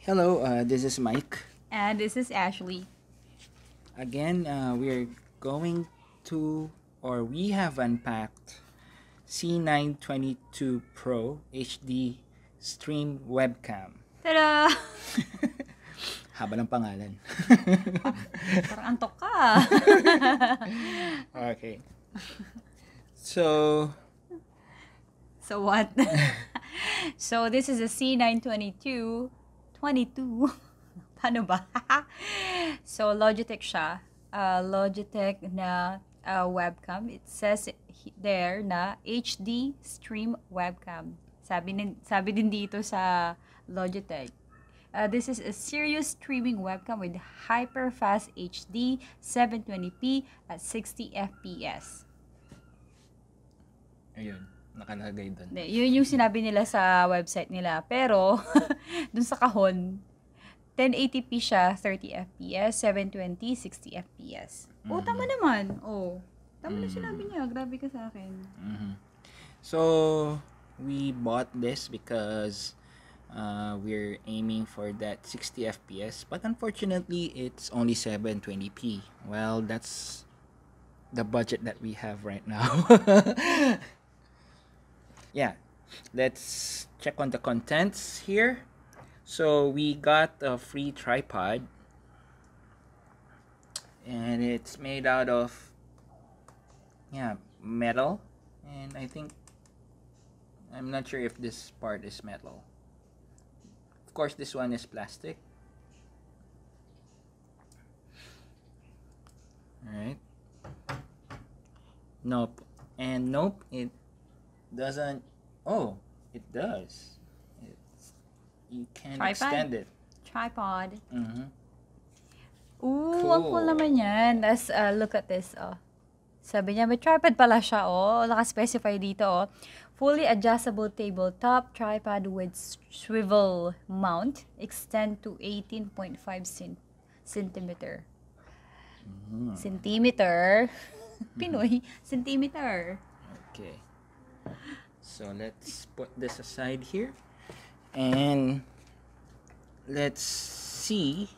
Hello, this is Mike. And this is Ashley. Again, we're going to, or we have unpacked C922 Pro HD Stream Webcam. Ta-da! Haba ng pangalan. Parang antok ka. Okay. So what? So this is a C922. 22. Paano ba? So Logitech siya. Logitech na webcam. It says there na HD stream webcam. Sabi din dito sa Logitech. This is a serious streaming webcam with hyper-fast HD 720p at 60 FPS. ayun, nakalagay doon. Yun yung sinabi nila sa website nila. Pero, dun sa kahon, 1080p siya, 30 FPS, 720, 60 FPS. Oh, tama naman. Oh, tama na sinabi niya. Grabe ka sa akin. So, we bought this because we're aiming for that 60 FPS, but unfortunately, it's only 720p. Well, that's the budget that we have right now. Yeah, let's check on the contents here. So we got a free tripod, and it's made out of metal, and I'm not sure if this part is metal. Of course, this one is plastic. Alright. Nope, it doesn't. Oh, it does. You can extend it. Tripod. Cool. Ang cool naman yan. Let's look at this. Oh. Sabi niya, may tripod pala siya. Oh. Naka-specify dito. Oh. Fully adjustable tabletop tripod with swivel mount. Extend to 18.5 centimeter. Centimeter. Pinoy. Centimeter. Okay. So let's put this aside here. And let's see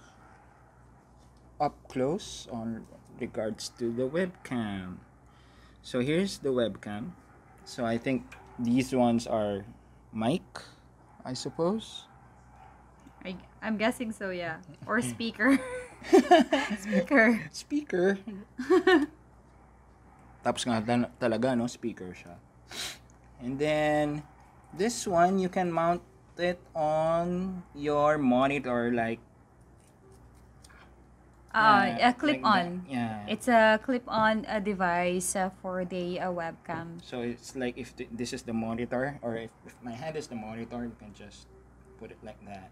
up close on regards to the webcam. So here's the webcam. So I think these ones are mic, I suppose. I'm guessing so, yeah. Or speaker. Speaker. Tapos nga talaga, no? Speaker siya. And then this one, you can mount it on your monitor, like a clip-on. Like yeah. It's a clip-on device for the webcam. So it's like if this is the monitor, or if my hand is the monitor, you can just put it like that.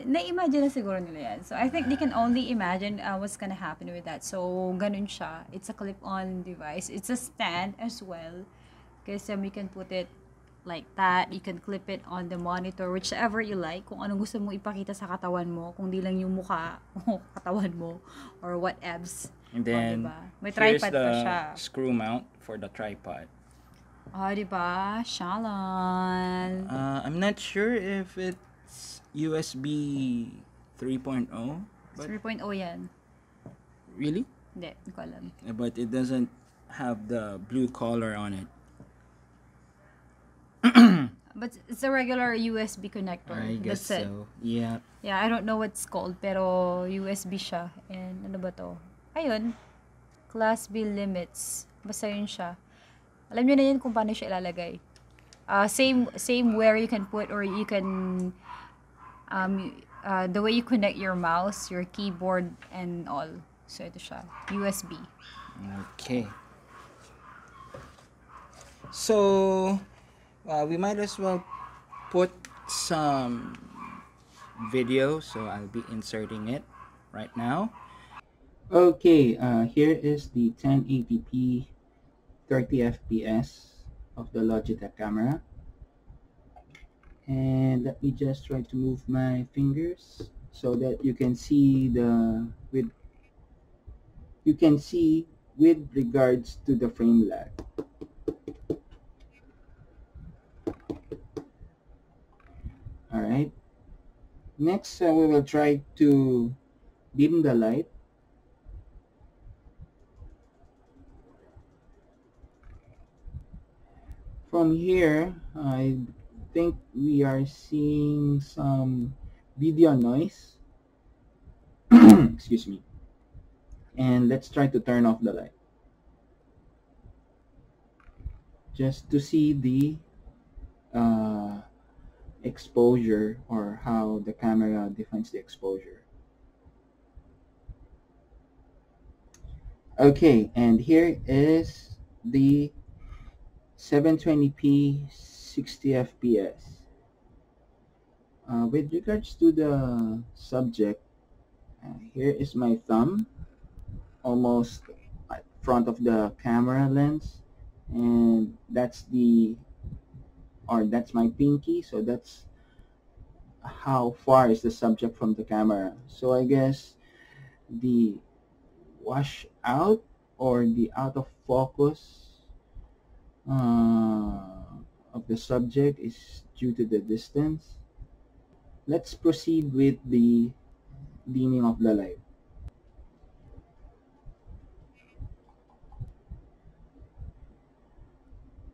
Na-imagine na siguro nila yan. So I think they can only imagine what's gonna happen with that. So ganun siya. It's a clip-on device. It's a stand as well. Kasi you can put it like that. You can clip it on the monitor, whichever you like. Kung anong gusto mo ipakita sa katawan mo. Kung di lang yung mukha o katawan mo. Or what abs. And then, diba? May here's tripod pa siya. the screw mount for the tripod. Diba? Shalan. I'm not sure if it's USB 3.0. But 3.0 yan. really? Hindi ko alam. But it doesn't have the blue color on it. But it's a regular USB connector. I guess That's it. so. Yeah. Yeah, I don't know what's called, pero USB siya. And ano ba to? Ayun. Class B limits. Basta yun siya. Alam nyo na yun kung paano siya ilalagay. Same where you can put, or you can the way you connect your mouse, your keyboard, and all. So ito siya. USB. Okay. So we might as well put some video, so I'll be inserting it right now. Okay, here is the 1080p 30 fps of the Logitech camera, and let me just try to move my fingers so that you can see with regards to the frame lag. Alright, Next, we will try to dim the light. From here, I think we are seeing some video noise. Excuse me. And let's try to turn off the light. Just to see the exposure, or how the camera defines the exposure. Okay, and here is the 720p 60 fps. With regards to the subject, here is my thumb, almost at front of the camera lens, and that's my pinky, so that's how far is the subject from the camera. So I guess the wash out, or the out of focus of the subject, is due to the distance. Let's proceed with the dimming of the light.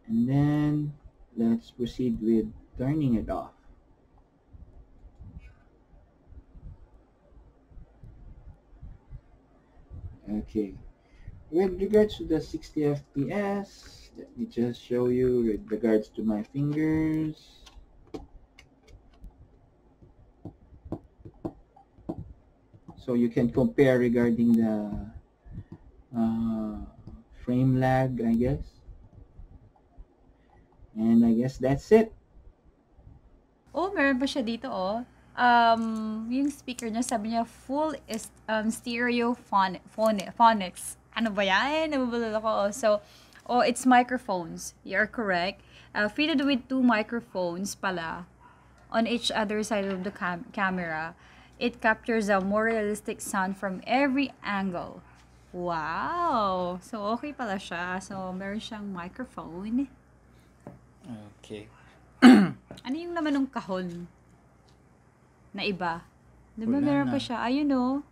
And then let's proceed with turning it off. Okay. With regards to the 60 fps, let me just show you with regards to my fingers. So you can compare regarding the frame lag, I guess. And I guess that's it. Oh, meron pa siya dito, oh. Yung speaker niya, sabi niya, full is stereo phonics. Ano ba yan? Nabubulol ako. Oh. So, it's microphones. You're correct. Fitted with 2 microphones pala on each other side of the camera. It captures a more realistic sound from every angle. Wow! So, okay pala siya. So, meron siyang microphone. Okay. Ano yung naman ng kahon? Na iba. Di ba Wala meron na. pa siya? Ayun o.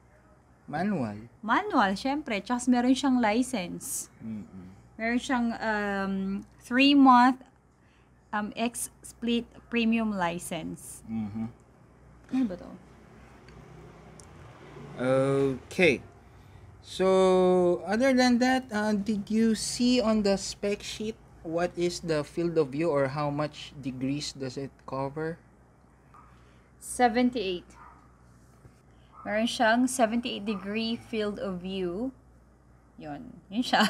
Manual. Manual, syempre. Tsaka meron siyang license. Meron siyang 3-month X-Split Premium License. Ano ba to? Okay. So, other than that, did you see on the spec sheet what is the field of view, or how much degrees does it cover? 78. Meron siyang 78-degree field of view. Yun siya.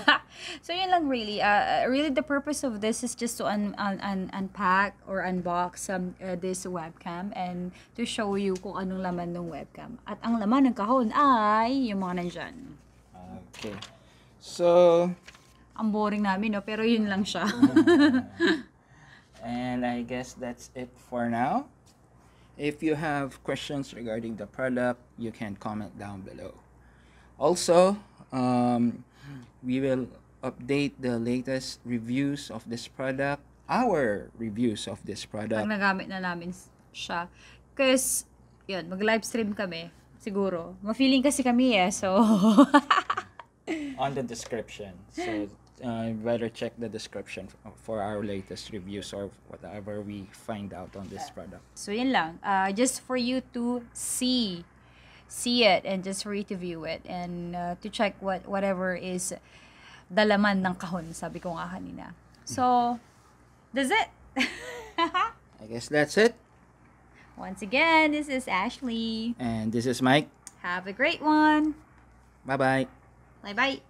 So, yun lang really. Really, the purpose of this is just to unpack or unbox this webcam and to show you kung anong laman ng webcam. At ang laman ng kahon ay yung mga nandyan. Okay. So, Ang boring namin, no? Pero yun lang siya. and I guess that's it for now. If you have questions regarding the product, you can comment down below. Also, we will update the latest reviews of this product, our reviews of this product. Pag nagamit na namin siya. Because, yun, mag-live stream kami. Siguro. Ma-feeling kasi kami so... On the description. So, better check the description for our latest reviews or whatever we find out on this product. So, yun lang. Just for you to see it and just for you to view it and to check whatever is the laman ng kahon, sabi ko nga kanina. So, that's it. I guess that's it. Once again, this is Ashley. And this is Mike. Have a great one. Bye-bye. Bye-bye.